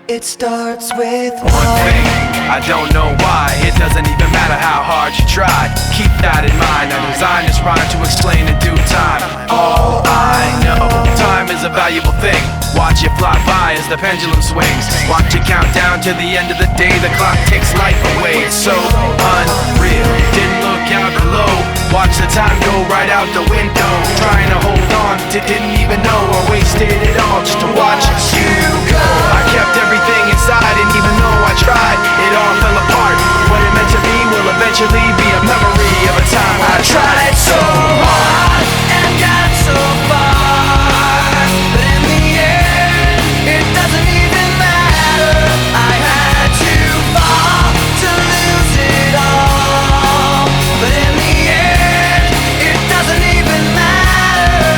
It starts with one thing, I don't know why. It doesn't even matter how hard you try. Keep that in mind, I designed this rhyme to explain in due time. All I know, time is a valuable thing. Watch it fly by as the pendulum swings. Watch it count down to the end of the day. The clock takes life away, it's so unreal. Didn't look out below, watch the time go right out the window. Trying to hold on to didn't even know I wasted it all just to watch you go. I kept everything inside, and even though I tried, it all fell apart. What it meant to me will eventually be a memory of a time I tried so hard and got so far, but in the end, it doesn't even matter. I had to fall to lose it all, but in the end, it doesn't even matter.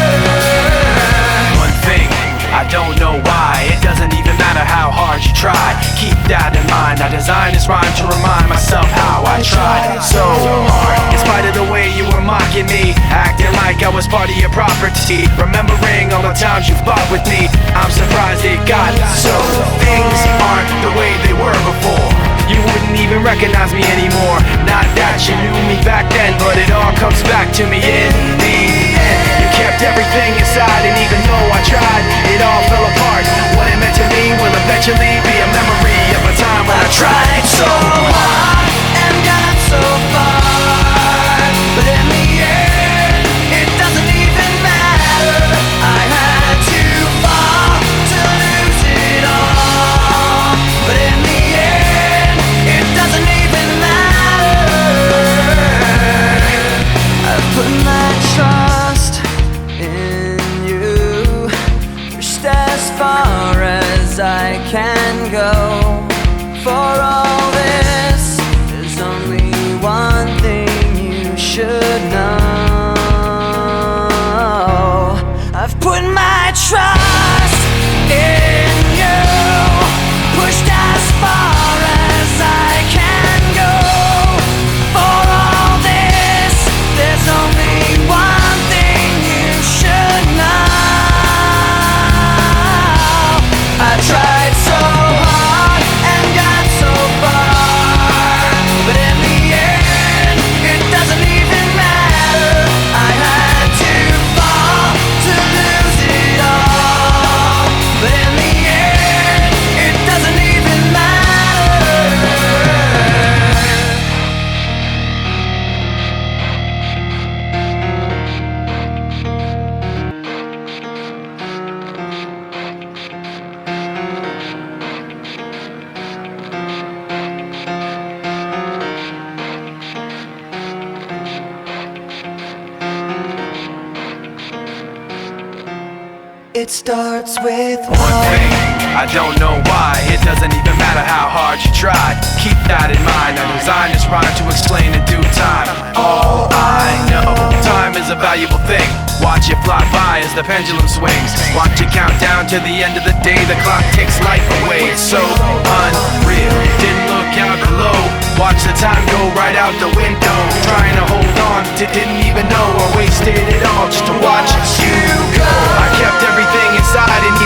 One thing, I don't know why. It doesn't even matter how hard you try. Keep that in mind, I designed this rhyme to remind myself how I tried so hard. In spite of the way you were mocking me, acting like I was part of your property, remembering all the times you fought with me, I'm surprised it got so. Things aren't the way they were before. You wouldn't even recognize me anymore. Not that you knew me back then, but it all comes back to me in the end. You kept everything inside, and even though I tried, it all fell apart. What it meant to me will eventually be a memory of a time when I tried so hard and got so far, but in the end, it doesn't even matter. I had to fall to lose it all, but in the end, it doesn't even matter. I've put my trust in you, pushed as far as I can go. For all this, there's only one thing you should know. I've put my trust in you, pushed as far as I can go. For all this, there's only one thing you should know. I tried so hard and got so far, but in the end, it doesn't even matter. I had to fall to lose it all, but in the end, it doesn't even matter. It starts with one thing, I don't know why. It doesn't even matter how hard you try. Keep that in mind, I designed this rhyme to explain in due time. All I know, time is a valuable thing. Watch it fly by as the pendulum swings. Watch it count down to the end of the day. The clock takes life away, it's so unreal. Didn't look out below, watch the time go right out the window. Trying to hold on to didn't even know I wasted it all just to watch you go. I kept everything inside, and